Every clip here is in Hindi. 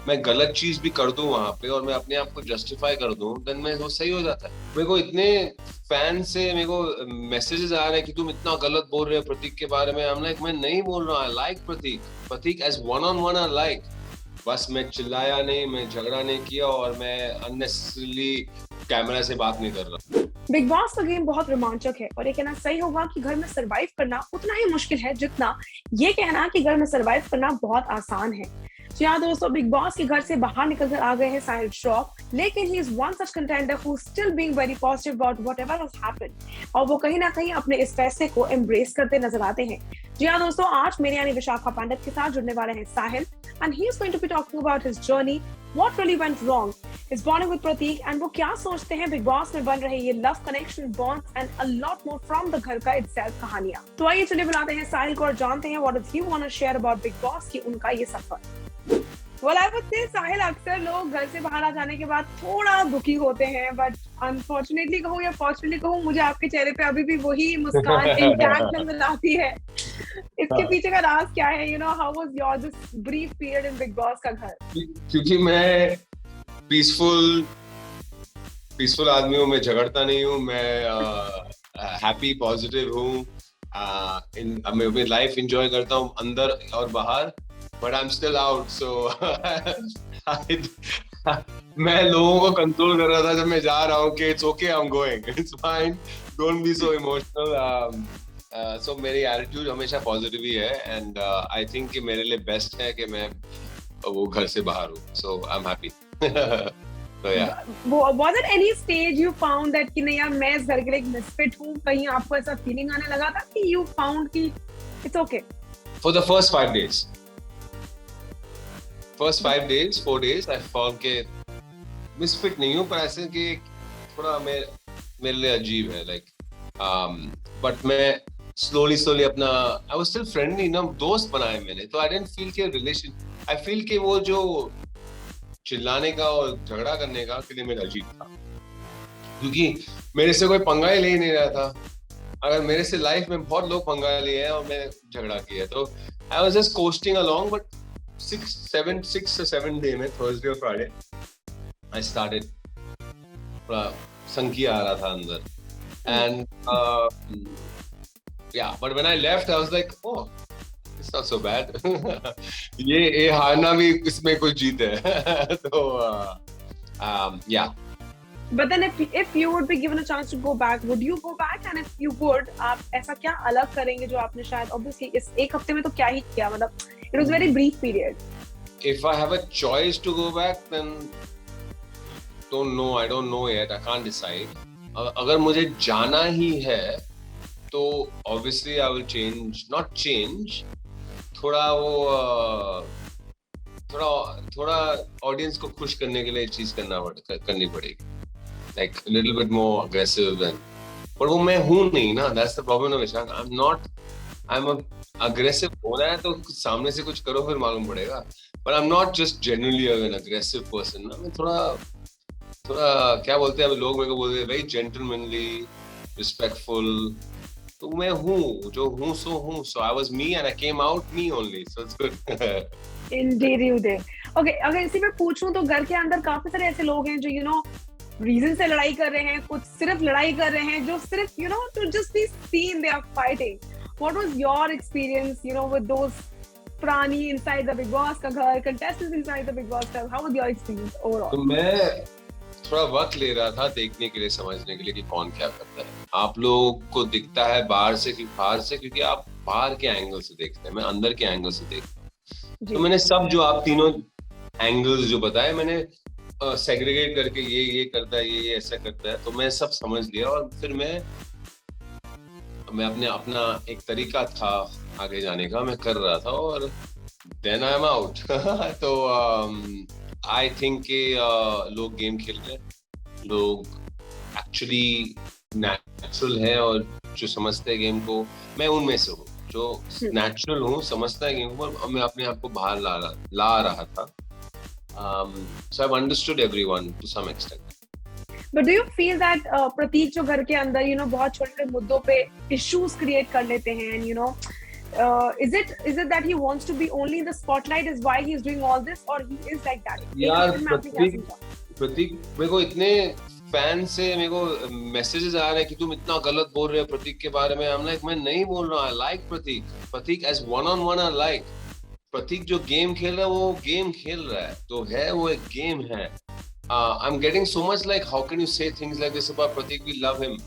मैं गलत चीज भी कर दूं वहां पे और मैं अपने आप को जस्टिफाई कर दूं, देन मैं वो सही हो जाता है। मेरे को इतने फैन से मेरे को मैसेजेस आ रहे हैं कि तुम इतना गलत बोल रहे हो प्रतीक के बारे में। I'm like, मैं नहीं बोल रहा, I like Prateek, Prateek as one on one I like. बस मैं चिल्लाया नहीं, मैं झगड़ा नहीं किया और मैं अननेसेसरीली कैमरा से बात नहीं कर रहा। बिग बॉस का गेम बहुत रोमांचक है और ये कहना सही होगा कि घर में सरवाइव करना उतना ही मुश्किल है जितना ये कहना कि घर में सरवाइव करना बहुत आसान है। तो यहाँ दोस्तों, बिग बॉस के घर से बाहर निकलकर आ गए हैं साहिल श्रॉफ, लेकिन he is one such contender who still being very positive about whatever has happened और वो कहीं ना कहीं अपने इस फैसले को एम्ब्रेस करते नजर आते हैं। जी हाँ दोस्तों, आज मेरे यानी विशाखा पंडित के साथ जुड़ने वाले हैं Sahil and he is going to be talking about his journey, what really went wrong, his bonding with Prateek and वो क्या सोचते हैं बिग बॉस में बन रहे ये love connection bonds and a lot more from the घर का इटसेल्फ कहानियां। तो आइए चलिए बुलाते हैं साहिल को और जानते हैं what does he want to share about Bigg Boss की उनका ये सफर। Well, I would say, साहिल, अक्सर लोग घर से बाहर आ जाने के बाद थोड़ा दुखी होते हैं, बट अनफॉर्चुनेटली कहूँ या फॉर्चुनेटली कहूँ, मुझे आपके चेहरे पे अभी भी वही मुस्कान इंटैक्ट नजर आती है। इसके पीछे का राज क्या है? You know, how was your this brief period in Big Boss का घर? क्योंकि मैं पीसफुल आदमी हूँ, मैं झगड़ता नहीं हूँ, मैं हैप्पी पॉजिटिव हूँ, मैं अपनी लाइफ एंजॉय करता हूँ अंदर और बाहर, but I am still out. So मैं लोगों को कंट्रोल कर रहा था जब मैं जा रहा हूँ कि it's okay, I am going, it's fine, don't be so emotional. So मेरी एटीट्यूड हमेशा पॉजिटिव ही है एंड आई थिंक कि मेरे लिए बेस्ट है कि मैं वो घर से बाहर हूँ, so I am happy. So yeah. Was it any stage you found that कि नहीं यार मैं इस घर के लिए एक मिसफिट हूँ? कहीं आपको ऐसा फीलिंग आने लगा था कि you found कि it's okay? For the first 5 days, 4 days, I found के मिसफिट नहीं हूँ, पर ऐसे कि थोड़ा मेरे लिए अजीब है, like, but मैं slowly अपना I was still friendly ना, दोस्त बनाए मैंने, तो I didn't feel के relation, I feel के वो जो चिल्लाने का और झगड़ा करने का के लिए मेरा अजीब था, क्योंकि मेरे से कोई पंगा ही ले नहीं रहा था। अगर मेरे से लाइफ में बहुत लोग पंगा लिए हैं और मैं झगड़ा किया, तो I was just costing along, but 6 or 7 day में थर्सडे और फ्राइडे आई स्टार्टेड, थोड़ा संकी आ रहा था अंदर एंड या, but when I left I was like, oh, it's not so bad। ये हारना भी इसमें कुछ जीत है। तो yeah। But then if you would be given a chance to go back, would you go back? And if you would, आप ऐसा क्या अलग करेंगे जो आपने शायद obviously इस एक हफ्ते में तो क्या ही किया, मतलब it was very brief period। If I have a choice to go back, then I don't know yet, I can't decide। अगर मुझे जाना ही है तो obviously I will not change, थोड़ा ऑडियंस को खुश करने के लिए चीज करनी पड़ेगी, like little bit more aggressive than, पर वो मैं हूं नहीं ना, दैट्स द प्रॉब्लम ना विशाख, आई एम अग्रेसिव। होना है तो सामने से कुछ करो फिर मालूम पड़ेगा, पर आई am not just genuinely an aggressive person ना, मैं थोड़ा क्या बोलते हैं, लोग मेरे को बोलते हैं वेरी जेंटलमैनली, रिस्पेक्टफुल, तो मैं हूँ जो हूँ सो हूँ, so I was me and I came out me only, so it's good। Indeed you did। Okay, अगर इसी में पूछूं तो घर के अंदर काफी सारे ऐसे लोग हैं जो रीजन से लड़ाई कर रहे हैं, कुछ सिर्फ लड़ाई कर रहे हैं, जो सिर्फ to just be seen they are fighting। What was your experience with those प्राणी inside the Big Boss का घर, contestants inside the Big Boss का? How was your experience overall? तो मैं थोड़ा वक्त ले रहा था देखने के लिए, समझने के लिए कि कौन क्या करता है। आप लोग को दिखता है बाहर से क्योंकि आप बाहर के एंगल से देखते हैं, मैं अंदर के एंगल से देखता हूँ। तो मैंने सब जो आप तीनों एंगल्स जो बताए, मैंने सेग्रीगेट करके ये करता है, ये ऐसा करता है, तो मैं सब समझ लिया और फिर मैं अपना एक तरीका था आगे जाने का, मैं कर रहा था और देन आई एम आउट। तो आई थिंक कि लोग गेम खेल रहे हैं, लोग एक्चुअली नेचुरल है और जो समझते हैं गेम को, मैं उनमें से हूँ जो नेचुरल हूँ, समझता है गेम को, और मैं अपने आप को बाहर ला रहा था। So I've understood everyone to some extent। But do you feel that प्रतीक जो घर के अंदर बहुत छोटे मुद्दों पे issues create कर लेते हैं, and is it that he wants to be only in the spotlight is why he is doing all this, or he is like that? यार एक मैं आपने क्या समझा? प्रतीक मेरे को इतने फैन से मेरे को मैसेजेस आ रहे हैं कि तुम इतना गलत बोल रहे हो प्रतीक के बारे में। I'm like, मैं नहीं बोल रहा। I like Prateek as one on one I like। प्रतीक जो गेम खेल रहा है वो गेम खेल रहा है, तो है वो एक गेम है। I'm getting so much like how can you say things like this about Pratik? We love him।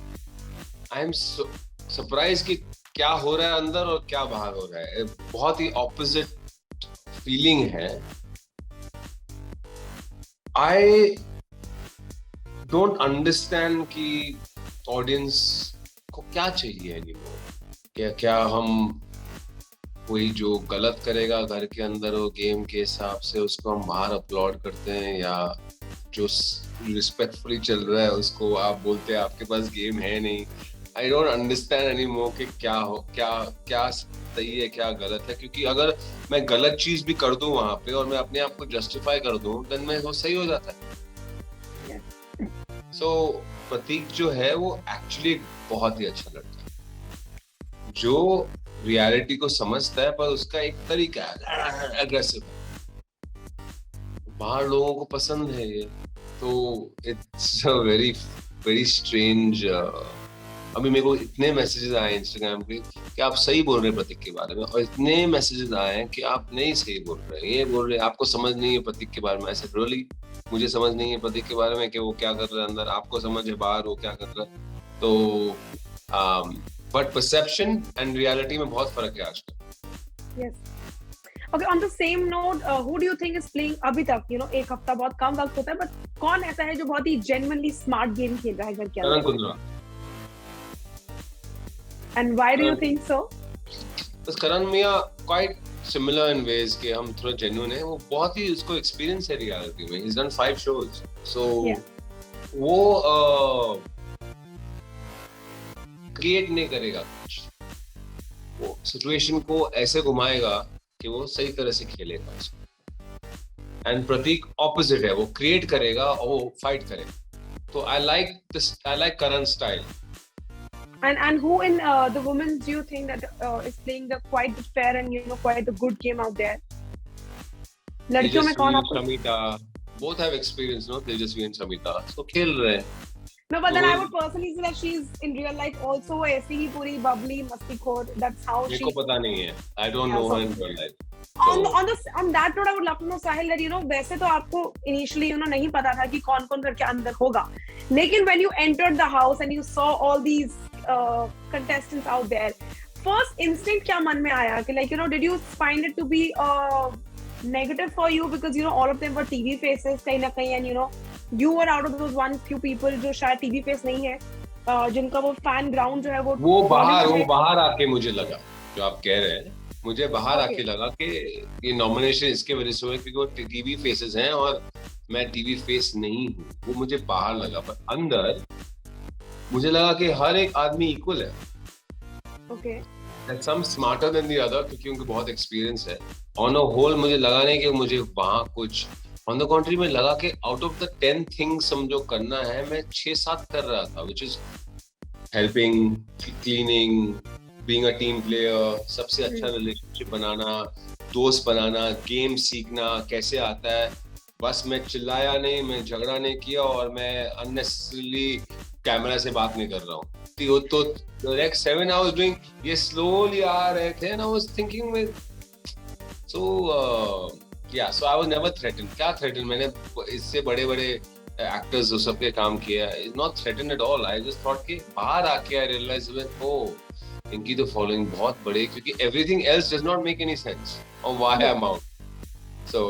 I am so surprised कि क्या हो रहा है अंदर और क्या बाहर हो रहा है। बहुत ही ऑपोजिट फीलिंग है। I don't understand कि ऑडियंस को क्या चाहिए एनीमोर। क्या हम कोई जो गलत करेगा घर के अंदर वो गेम के हिसाब से उसको हम बाहर अपलोड करते हैं, या जो रिस्पेक्टफुली चल रहा है उसको आप बोलते हैं आपके पास गेम है नहीं। आई डोंट अंडरस्टैंड एनीमोर कि क्या सही है क्या गलत है, क्योंकि अगर मैं गलत चीज भी कर दूं वहां पे और मैं अपने आप को जस्टिफाई कर दूं देन मैं वो सही हो जाता है। सो प्रतीक जो है वो एक्चुअली बहुत ही अच्छा लड़का है जो रियलिटी को समझता है, पर उसका एक तरीका है एग्रेसिव। बाहर लोगों को पसंद है ये, तो it's a very very strange. अभी मेरे को इतने मैसेजेस आए इंस्टाग्राम पे कि आप सही बोल रहे हैं प्रतीक के बारे में, और इतने मैसेजेस आए हैं कि आप नहीं सही बोल रहे हैं, ये बोल रहे हैं आपको समझ नहीं है प्रतीक के बारे में। ऐसे रोली मुझे समझ नहीं है प्रतीक के बारे में कि वो क्या कर रहा है अंदर, आपको समझ है बाहर वो क्या कर रहा है। तो बट परसेप्शन एंड रियलिटी में बहुत फर्क है आजकल। Yes. Okay, on the same note, who do you think is playing अभी तक, एक हफ्ता बहुत कम वक्त होता है, but कौन ऐसा है जो बहुत ही genuinely smart game खेल रहा है घर के करण Kundra. And why do you think so? बस करण मियां quite similar in ways कि हम थोड़ा genuine हैं, वो बहुत ही उसको experience है reality में। He's done 5 shows, so वो create नहीं करेगा कुछ, वो situation को ऐसे घुमाएगा कि वो सही तरह से खेलेगा उसको। एंड प्रतीक ऑपोजिट है, वो क्रिएट करेगा और वो फाइट करेगा। तो I like Karan style. And who in the women do you think that is playing the quite fair and quite a good game out there? लड़कियों में कौन आपको? Samita, both have experience, no? Tejashwi and Samita, so खेल रहे हैं। No, but then I would personally say that she's in real life also ऐसी ही पूरी bubbly मस्तीखोर. That's how she. मेरे को पता नहीं है। I don't know her in real life. On that note, I would love to know, Sahil, that वैसे तो आपको initially नहीं पता था कि कौन-कौन घर के अंदर होगा, लेकिन when you entered the house and you saw all these contestants out there, first instinct क्या मन में आया कि did you find it to be negative for you because all of them were TV faces कहीं ना कहीं, and you were out of those few people जो शायद TV face नहीं है, जिनका वो fan ground जो है वो बाहर आके मुझे लगा, जो आप कह रहे हैं मुझे बाहर आके लगा कि ये नॉमिनेशन इसके वजह से हुआ क्योंकि वो टीवी फेसेस हैं और मैं टीवी फेस नहीं हूँ, वो मुझे बाहर लगा। पर अंदर मुझे लगा कि हर एक आदमी इक्वल है। Okay, that some smarter than the other क्योंकि उनको बहुत एक्सपीरियंस है। On a whole मुझे लगा नहीं कि मुझे वहाँ कुछ, on the contrary में लगा कि out of the 10 things हम जो करना है मैं 6-7 कर रहा था, which is helping, cleaning, being a team player, सबसे अच्छा रिलेशनशिप बनाना, दोस्त बनाना, गेम सीखना कैसे आता है। बस मैं चिल्लाया नहीं, मैं झगड़ा नहीं किया और मैं unnecessarily कैमरा से बात नहीं कर रहा हूँ। तो the next 7 hours doing ये slowly आ रहे थे and I was thinking with so I was never threatened। क्या threatened? मैंने इससे बड़े-बड़े actors उस सबके काम किया, it's not threatened at all। I just thought कि बाहर आके I realized that इनकी तो following बहुत बड़ी, क्योंकि everything else does not make any sense on why I'm out। So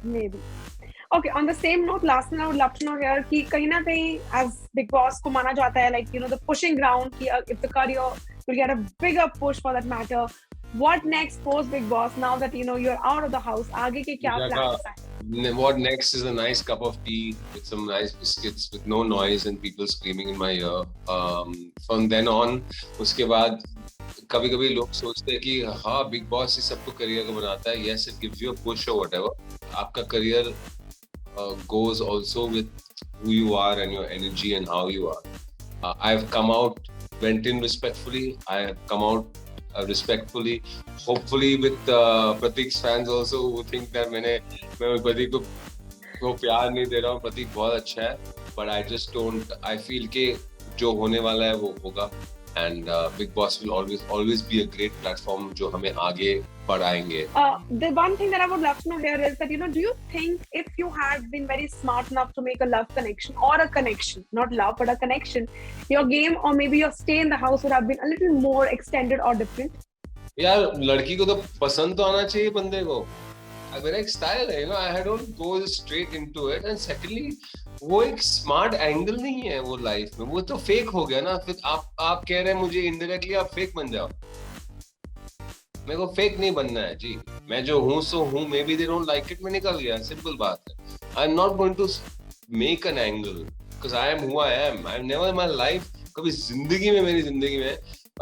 maybe okay, on the same note, last thing I would love to know here कि कहीं ना कहीं as Big Boss को माना जाता है like the pushing ground कि if the career will get a bigger push for that matter, what next post Big Boss now that you're out of the house, आगे के क्या plans हैं? What next is a nice cup of tea with some nice biscuits with no noise and people screaming in my ear। From then on, उसके बाद कभी-कभी लोग सोचते हैं कि हाँ बिग बॉस ही सबको करियर को बनाता है। Yes, it gives you a push or whatever। आपका career goes also with who you are and your energy and how you are। I've come out, went in respectfully। I have come out respectfully. Hopefully with Pratik's fans also who think that मैं प्रतीक को प्यार नहीं दे रहा हूँ. प्रतीक बहुत अच्छा है, but I just don't. I feel कि जो होने वाला है वो होगा. And Big Boss will always be a great platform जो हमें आगे बढ़ाएंगे. The one thing that I would love to know here is that, do you think if you had been very smart enough to make a love connection or a connection, not love but a connection, your game or maybe your stay in the house would have been a little more extended or different? यार लड़की को तो पसंद तो आना चाहिए बंदे को. मेरा एक स्टाइल है, I don't go straight into it. And secondly, वो एक स्मार्ट एंगल नहीं है वो लाइफ में, वो तो फेक हो गया ना. फिर आप कह रहे हैं मुझे इनडायरेक्टली आप फेक बन जाओ. मेरे को फेक नहीं बनना है जी. मैं जो हूँ सो हूँ. Maybe they don't like it, मैं निकल गया. सिंपल बात है. I am not going to make an angle because I am who I am. I never in my life, कभी मेरी जिंदगी में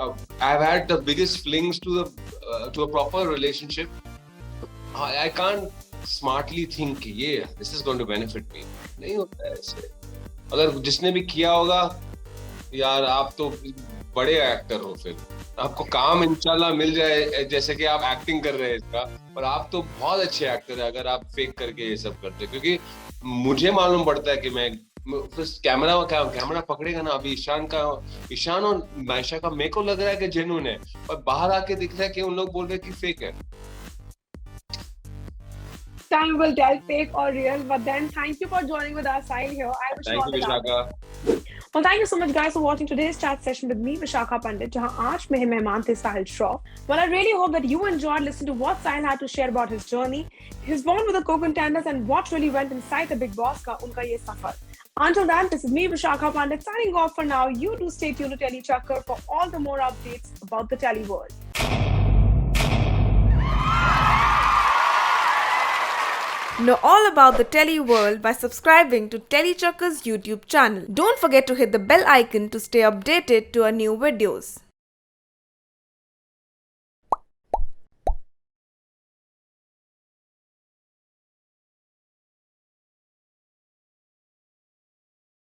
I have had the biggest flings to a proper relationship. I can't smartly think ये this is going to benefit me. नहीं होता है ऐसे. अगर जिसने भी किया होगा यार, आप तो बड़े एक्टर हो, फिर आपको काम इंशाल्लाह मिल जाए जैसे कि आप एक्टिंग कर रहे हैं इसका. और आप तो बहुत अच्छे एक्टर है अगर आप फेक करके ये सब करते, क्योंकि मुझे मालूम पड़ता है कि मैं कैमरा पकड़ेगा ना. अभी ईशान और मायशा का मेरे को लग रहा है कि जेन्युइन है, और बाहर आके दिख रहा है कि उन लोग बोल रहे हैं कि फेक है. Time will tell, fake or real. But then, thank you for joining with us, Sahil here. I wish you all the best. Well, thank you so much, guys, for watching today's chat session with me, Vishakha Pandit, जहाँ आज मेरे मेहमान थे Sahil Shroff. Well, I really hope that you enjoyed listening to what Sahil had to share about his journey, his bond with the co-contenders, and what really went inside the Big Boss का उनका ये सफर. Until then, this is me, Vishakha Pandit, signing off for now. You do stay tuned to Telly Chakkar for all the more updates about the Telly world. Know all about the Telly world by subscribing to Telly Chakkar's YouTube channel. Don't forget to hit the bell icon to stay updated to our new videos.